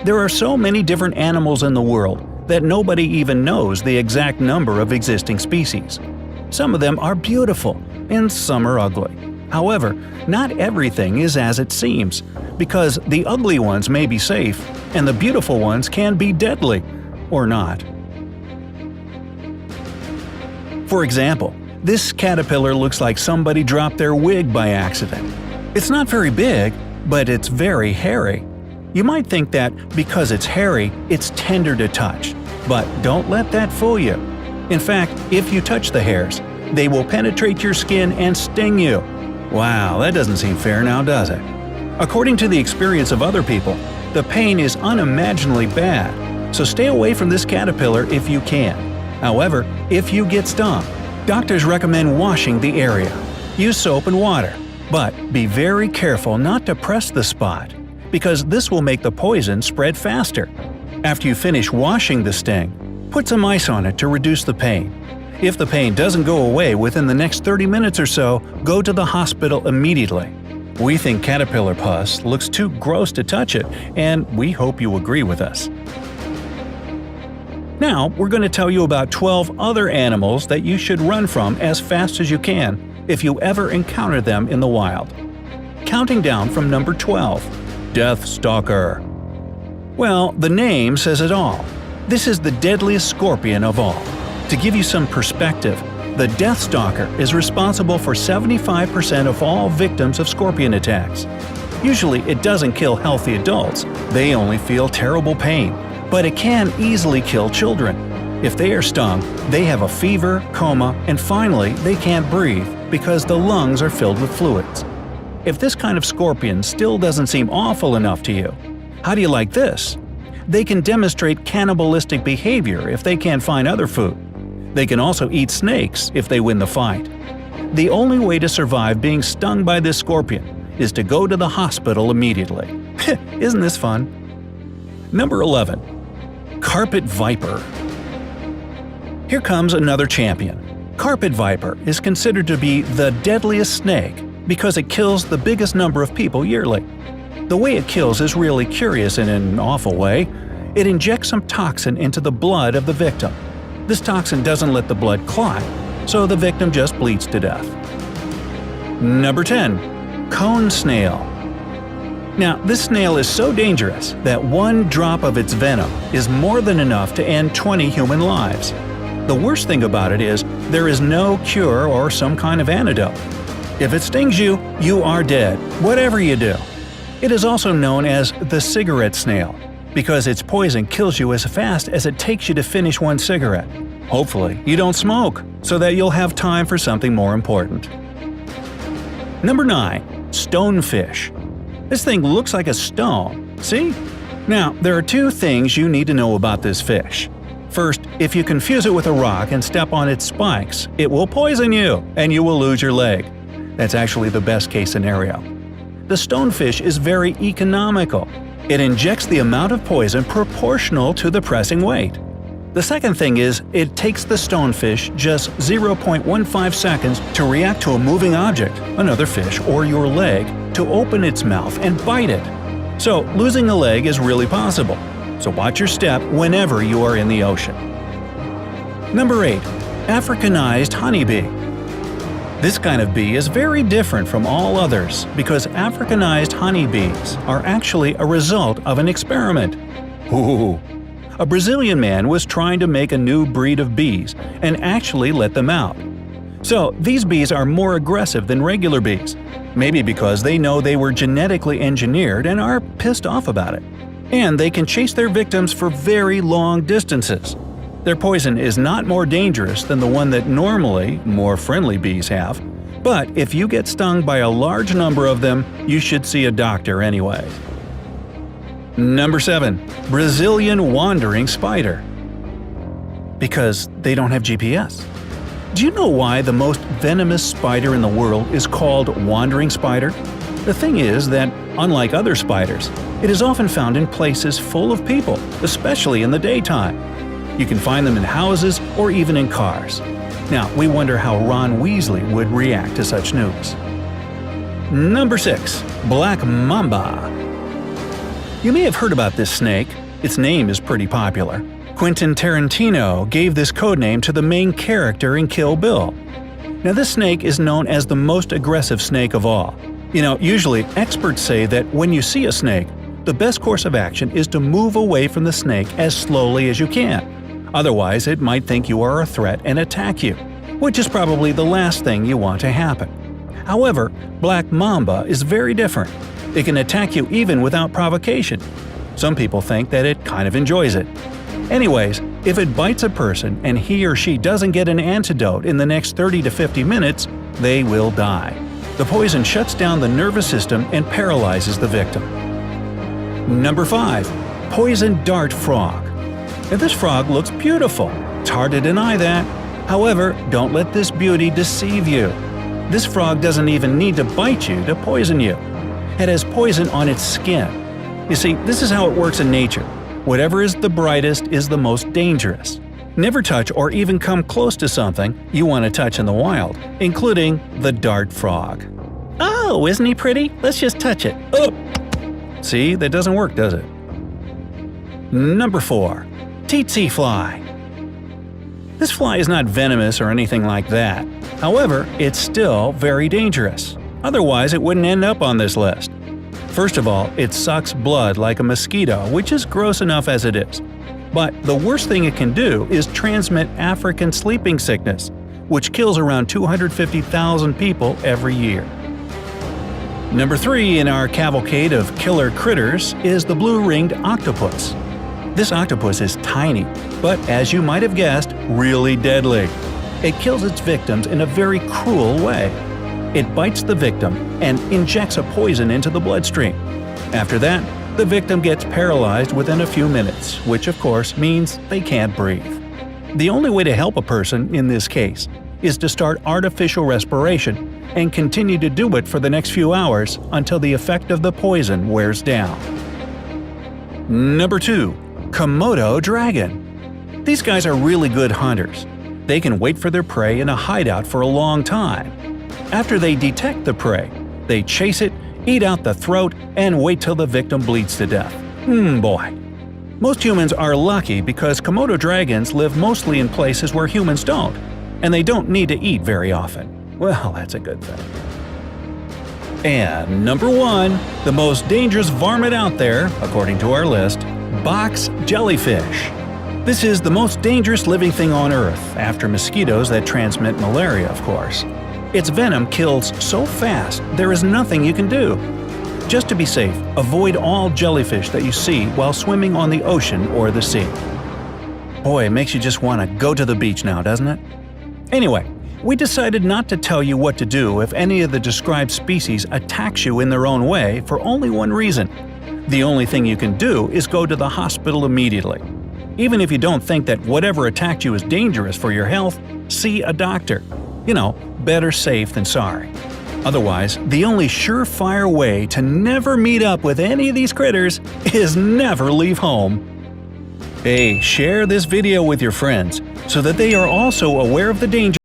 There are so many different animals in the world that nobody even knows the exact number of existing species. Some of them are beautiful, and some are ugly. However, not everything is as it seems, because the ugly ones may be safe, and the beautiful ones can be deadly, or not. For example, this caterpillar looks like somebody dropped their wig by accident. It's not very big, but it's very hairy. You might think that because it's hairy, it's tender to touch, but don't let that fool you. In fact, if you touch the hairs, they will penetrate your skin and sting you. Wow, that doesn't seem fair now, does it? According to the experience of other people, the pain is unimaginably bad, so stay away from this caterpillar if you can. However, if you get stung, doctors recommend washing the area. Use soap and water, but be very careful not to press the spot, because this will make the poison spread faster. After you finish washing the sting, put some ice on it to reduce the pain. If the pain doesn't go away within the next 30 minutes or so, go to the hospital immediately. We think caterpillar pus looks too gross to touch it, and we hope you agree with us. Now, we're going to tell you about 12 other animals that you should run from as fast as you can if you ever encounter them in the wild. Counting down from number 12. Death Stalker. Well, the name says it all. This is the deadliest scorpion of all. To give you some perspective, the Death Stalker is responsible for 75% of all victims of scorpion attacks. Usually it doesn't kill healthy adults, they only feel terrible pain, but it can easily kill children. If they are stung, they have a fever, coma, and finally they can't breathe because the lungs are filled with fluids. If this kind of scorpion still doesn't seem awful enough to you, how do you like this? They can demonstrate cannibalistic behavior if they can't find other food. They can also eat snakes if they win the fight. The only way to survive being stung by this scorpion is to go to the hospital immediately. Isn't this fun? Number 11. Carpet Viper. Here comes another champion. Carpet viper is considered to be the deadliest snake because it kills the biggest number of people yearly. The way it kills is really curious in an awful way. It injects some toxin into the blood of the victim. This toxin doesn't let the blood clot, so the victim just bleeds to death. Number 10. Cone Snail. Now, this snail is so dangerous that one drop of its venom is more than enough to end 20 human lives. The worst thing about it is there is no cure or some kind of antidote. If it stings you, you are dead, whatever you do. It is also known as the cigarette snail, because its poison kills you as fast as it takes you to finish one cigarette. Hopefully, you don't smoke, so that you'll have time for something more important. Number 9. Stonefish. This thing looks like a stone, see? Now, there are two things you need to know about this fish. First, if you confuse it with a rock and step on its spikes, it will poison you, and you will lose your leg. That's actually the best case scenario. The stonefish is very economical. It injects the amount of poison proportional to the pressing weight. The second thing is, it takes the stonefish just 0.15 seconds to react to a moving object, another fish or your leg, to open its mouth and bite it. So losing a leg is really possible. So watch your step whenever you are in the ocean. Number 8. Africanized honeybee. This kind of bee is very different from all others because Africanized honeybees are actually a result of an experiment. Ooh. A Brazilian man was trying to make a new breed of bees and actually let them out. So these bees are more aggressive than regular bees, maybe because they know they were genetically engineered and are pissed off about it. And they can chase their victims for very long distances. Their poison is not more dangerous than the one that normally more friendly bees have, but if you get stung by a large number of them, you should see a doctor anyway. Number 7. Brazilian wandering spider. Because they don't have GPS. Do you know why the most venomous spider in the world is called wandering spider? The thing is that, unlike other spiders, it is often found in places full of people, especially in the daytime. You can find them in houses or even in cars. Now, we wonder how Ron Weasley would react to such news. Number 6. Black Mamba. You may have heard about this snake. Its name is pretty popular. Quentin Tarantino gave this codename to the main character in Kill Bill. Now, this snake is known as the most aggressive snake of all. Usually experts say that when you see a snake, the best course of action is to move away from the snake as slowly as you can. Otherwise, it might think you are a threat and attack you, which is probably the last thing you want to happen. However, black mamba is very different. It can attack you even without provocation. Some people think that it kind of enjoys it. Anyways, if it bites a person and he or she doesn't get an antidote in the next 30 to 50 minutes, they will die. The poison shuts down the nervous system and paralyzes the victim. Number 5. Poison dart frog. Now, this frog looks beautiful. It's hard to deny that. However, don't let this beauty deceive you. This frog doesn't even need to bite you to poison you. It has poison on its skin. You see, this is how it works in nature. Whatever is the brightest is the most dangerous. Never touch or even come close to something you want to touch in the wild, including the dart frog. Oh, isn't he pretty? Let's just touch it. Oh! See, that doesn't work, does it? Number 4. Tsetse fly. This fly is not venomous or anything like that. However, it's still very dangerous. Otherwise, it wouldn't end up on this list. First of all, it sucks blood like a mosquito, which is gross enough as it is. But the worst thing it can do is transmit African sleeping sickness, which kills around 250,000 people every year. Number 3 in our cavalcade of killer critters is the blue-ringed octopus. This octopus is tiny, but as you might have guessed, really deadly. It kills its victims in a very cruel way. It bites the victim and injects a poison into the bloodstream. After that, the victim gets paralyzed within a few minutes, which of course means they can't breathe. The only way to help a person in this case is to start artificial respiration and continue to do it for the next few hours until the effect of the poison wears down. Number 2. Komodo dragon. These guys are really good hunters. They can wait for their prey in a hideout for a long time. After they detect the prey, they chase it, eat out the throat, and wait till the victim bleeds to death. Boy. Most humans are lucky because Komodo dragons live mostly in places where humans don't, and they don't need to eat very often. Well, that's a good thing. And number 1, the most dangerous varmint out there, according to our list, box jellyfish. This is the most dangerous living thing on Earth, after mosquitoes that transmit malaria, of course. Its venom kills so fast there is nothing you can do. Just to be safe, avoid all jellyfish that you see while swimming on the ocean or the sea. Boy, it makes you just want to go to the beach now, doesn't it? Anyway, we decided not to tell you what to do if any of the described species attacks you in their own way for only one reason. The only thing you can do is go to the hospital immediately. Even if you don't think that whatever attacked you is dangerous for your health, see a doctor. Better safe than sorry. Otherwise, the only surefire way to never meet up with any of these critters is never leave home. Hey, share this video with your friends so that they are also aware of the danger